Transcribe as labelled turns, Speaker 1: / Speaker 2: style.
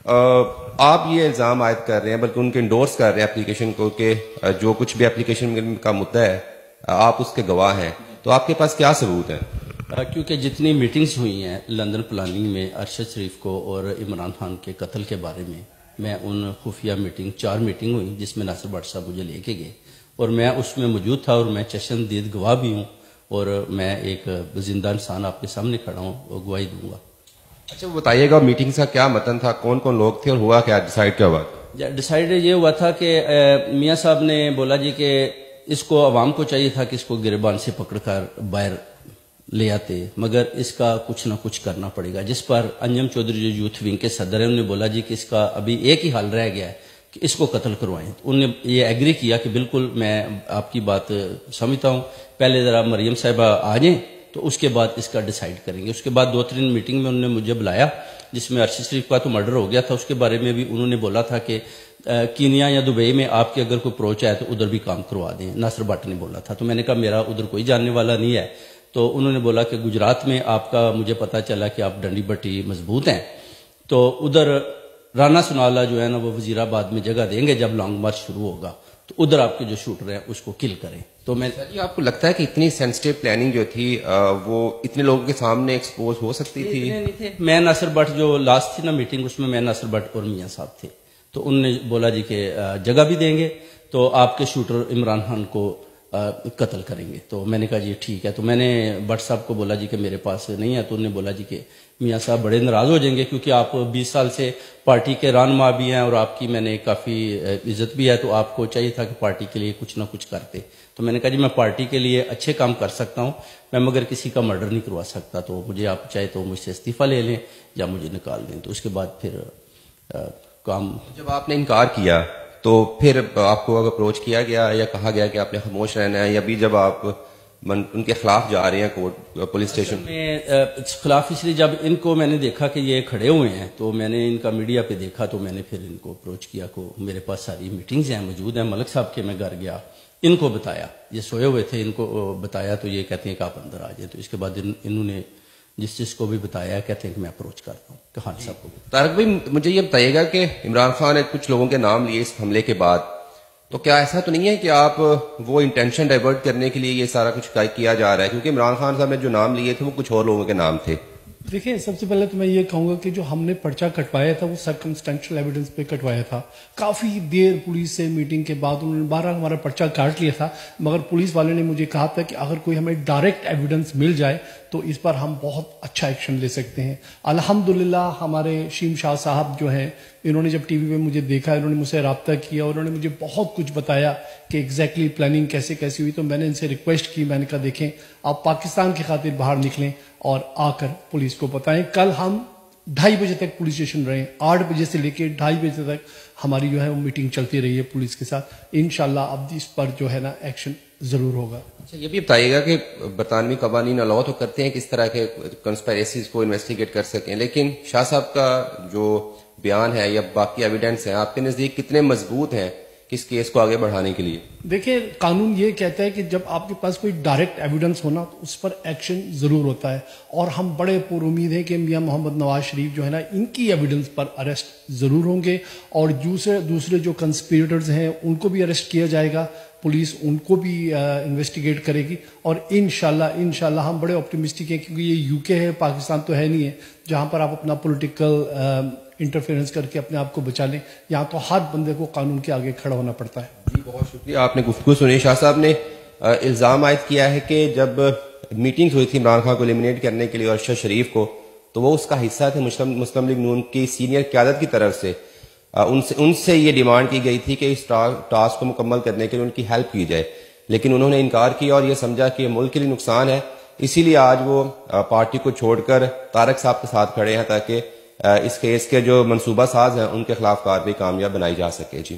Speaker 1: آپ یہ الزام عائد کر رہے ہیں بلکہ ان کے انڈورس کر رہے ہیں اپلیکیشن کو کہ جو کچھ بھی اپلیکیشن کا مدعا ہے آپ اس کے گواہ ہیں، تو آپ کے پاس کیا ثبوت ہے؟
Speaker 2: کیونکہ جتنی میٹنگز ہوئی ہیں لندن پلاننگ میں ارشد شریف کو اور عمران خان کے قتل کے بارے میں ان خفیہ میٹنگ 4 میٹنگ ہوئی جس میں ناصر بٹ صاحب مجھے لے کے گئے اور میں اس میں موجود تھا اور میں چشمدید گواہ بھی ہوں اور میں ایک زندہ انسان آپ کے سامنے کھڑا ہوں اور گواہی دوں گا۔
Speaker 1: اچھا وہ بتائیے گا میٹنگ کا کیا متن تھا، کون کون لوگ تھے اور ہوا کیا، ڈیسائیڈ کیا ہوا؟
Speaker 2: ڈیسائیڈ یہ ہوا تھا کہ میاں صاحب نے بولا جی کہ اس کو عوام کو چاہیے تھا کہ اس کو گریبان سے پکڑ کر باہر لے آتے، مگر اس کا کچھ نہ کچھ کرنا پڑے گا، جس پر انجم چودھری جو یوتھ ونگ کے صدر ہیں انہوں نے بولا جی کہ اس کا ابھی ایک ہی حل رہ گیا ہے کہ اس کو قتل کروائیں۔ انہوں نے یہ ایگری کیا کہ بالکل میں آپ کی بات سمجھتا ہوں، پہلے ذرا مریم صاحبہ آ جائیں تو اس کے بعد اس کا ڈیسائیڈ کریں گے۔ اس کے بعد 2-3 میٹنگ میں انہوں نے مجھے بلایا جس میں ارشد شریف کا تو مرڈر ہو گیا تھا، اس کے بارے میں بھی انہوں نے بولا تھا کہ کینیا یا دبئی میں آپ کے اگر کوئی اپروچ ہے تو ادھر بھی کام کروا دیں، ناصر بٹ نے بولا تھا۔ تو میں نے کہا میرا ادھر کوئی جاننے والا نہیں ہے، تو انہوں نے بولا کہ گجرات میں آپ کا مجھے پتا چلا کہ آپ ڈنڈی بٹی مضبوط ہیں، تو ادھر رانا سنالا جو ہے نا وہ وزیر آباد میں جگہ دیں گے جب لانگ مارچ شروع ہوگا، تو ادھر آپ کے جو شوٹر ہیں اس کو کل کریں۔ تو میں
Speaker 1: آپ کو لگتا ہے کہ اتنی سینسٹیو پلاننگ جو تھی وہ اتنے لوگوں کے سامنے ایکسپوز ہو سکتی تھی؟
Speaker 2: نہیں تھے، میں ناصر بٹ جو لاسٹ تھی نا میٹنگ اس میں ناصر بٹ اور میاں صاحب تھے، تو انہوں نے بولا جی کہ جگہ بھی دیں گے تو آپ کے شوٹر عمران خان کو قتل کریں گے۔ تو میں نے کہا جی ٹھیک ہے، تو میں نے بٹ صاحب کو بولا جی کہ میرے پاس نہیں ہے، تو انہوں نے بولا جی کہ میاں صاحب بڑے ناراض ہو جائیں گے کیونکہ آپ 20 سال سے پارٹی کے رہنما بھی ہیں اور آپ کی میں نے کافی عزت بھی ہے، تو آپ کو چاہیے تھا کہ پارٹی کے لیے کچھ نہ کچھ کرتے۔ تو میں نے کہا جی میں پارٹی کے لیے اچھے کام کر سکتا ہوں، میں مگر کسی کا مرڈر نہیں کروا سکتا، تو مجھے آپ چاہے تو مجھ سے استعفیٰ لے لیں یا مجھے نکال دیں۔ تو اس کے بعد پھر کام
Speaker 1: جب آپ نے انکار کیا تو پھر آپ کو اپروچ کیا گیا یا کہا گیا کہ آپ نے خاموش رہنا ہے، یا بھی جب آپ ان کے خلاف جا رہے ہیں کورٹ پولیس اسٹیشن
Speaker 2: میں خلاف اس لیے جب ان کو میں نے دیکھا کہ یہ کھڑے ہوئے ہیں تو میں نے ان کا میڈیا پہ دیکھا، تو میں نے پھر ان کو اپروچ کیا کو میرے پاس ساری میٹنگز ہیں موجود ہیں، ملک صاحب کے میں گھر گیا، ان کو بتایا، یہ سوئے ہوئے تھے، ان کو بتایا تو یہ کہتے ہیں کہ آپ اندر آ جائیں۔ تو اس کے بعد انہوں نے جس کو بھی بتایا کہتے ہیں کہ میں اپروچ کرتا ہوں کہ خان صاحب کو۔
Speaker 1: طارق بھائی مجھے یہ بتائیے گا کہ عمران خان نے کچھ لوگوں کے نام لیے اس حملے کے بعد، تو کیا ایسا تو نہیں ہے کہ آپ وہ انٹینشن ڈائیورٹ کرنے کے لیے یہ سارا کچھ کیا جا رہا ہے؟ کیونکہ عمران خان صاحب نے جو نام لیے تھے وہ کچھ اور لوگوں کے نام تھے۔
Speaker 3: دیکھیں سب سے پہلے تو میں یہ کہوں گا کہ جو ہم نے پرچہ کٹوایا تھا وہ سرکمسٹینشل ایویڈنس پہ کٹوایا تھا، کافی دیر پولیس سے میٹنگ کے بعد انہوں نے 12 ہمارا پرچہ کاٹ لیا تھا، مگر پولیس والے نے مجھے کہا تھا کہ اگر کوئی ہمیں ڈائریکٹ ایویڈنس مل جائے تو اس پر ہم بہت اچھا ایکشن لے سکتے ہیں۔ الحمدللہ ہمارے شیم شاہ صاحب جو ہیں انہوں نے جب ٹی وی پہ مجھے دیکھا، انہوں نے مجھ سے رابطہ کیا اور انہوں نے مجھے بہت کچھ بتایا کہ ایگزیکٹلی پلاننگ کیسے ہوئی، تو میں نے ان سے ریکویسٹ کی، میں نے کہا دیکھیں آپ پاکستان کی خاطر باہر نکلیں اور آ کر پولیس کو بتائیں۔ کل ہم 2:30 بجے تک پولیس اسٹیشن رہے، 8 بجے سے لے کے 2:30 بجے تک ہماری جو ہے وہ میٹنگ چلتی رہی ہے پولیس کے ساتھ۔ انشاءاللہ اب اس پر جو ہے نا ایکشن ضرور ہوگا۔
Speaker 1: اچھا یہ بھی بتائیے گا کہ برطانوی قوانین الاؤ تو کرتے ہیں کس طرح کے کنسپائریسیز کو انویسٹیگیٹ کر سکیں، لیکن شاہ صاحب کا جو بیان ہے یا باقی ایویڈنس ہیں آپ کے نزدیک کتنے مضبوط ہیں کس کیس کو آگے بڑھانے کے لیے؟
Speaker 3: دیکھیں قانون یہ کہتا ہے کہ جب آپ کے پاس کوئی ڈائریکٹ ایویڈنس ہونا تو اس پر ایکشن ضرور ہوتا ہے، اور ہم بڑے پر امید ہیں کہ میاں محمد نواز شریف جو ہے نا ان کی ایویڈنس پر اریسٹ ضرور ہوں گے، اور دوسرے جو کنسپیریٹرز ہیں ان کو بھی اریسٹ کیا جائے گا، پولیس ان کو بھی انویسٹیگیٹ کرے گی، اور انشاءاللہ ہم بڑے آپٹیمسٹک ہیں کیونکہ یہ UK ہے، پاکستان تو ہے نہیں ہے جہاں پر آپ اپنا پولیٹیکل انٹرفیئرنس کر کے اپنے آپ کو بچا لیں، یہاں تو ہر بندے کو قانون کے آگے کھڑا ہونا پڑتا ہے۔
Speaker 1: جی بہت شکریہ، آپ نے گفتگو سنی۔ شاہ صاحب نے الزام عائد کیا ہے کہ جب میٹنگز ہوئی تھی عمران خان کو ایلیمنیٹ کرنے کے لیے اور ارشد شریف کو، تو وہ اس کا حصہ تھے، مسلم لیگ نون کی سینئر قیادت کی طرف سے ان سے یہ ڈیمانڈ کی گئی تھی کہ اس ٹاسک کو مکمل کرنے کے لیے ان کی ہیلپ کی جائے، لیکن انہوں نے انکار کیا اور یہ سمجھا کہ ملک کے لیے نقصان ہے، اسی لیے آج وہ پارٹی کو چھوڑ کر طارق صاحب کے ساتھ کھڑے ہیں تاکہ اس کیس کے جو منصوبہ ساز ہیں ان کے خلاف کارروائی کامیاب بنائی جا سکے۔ جی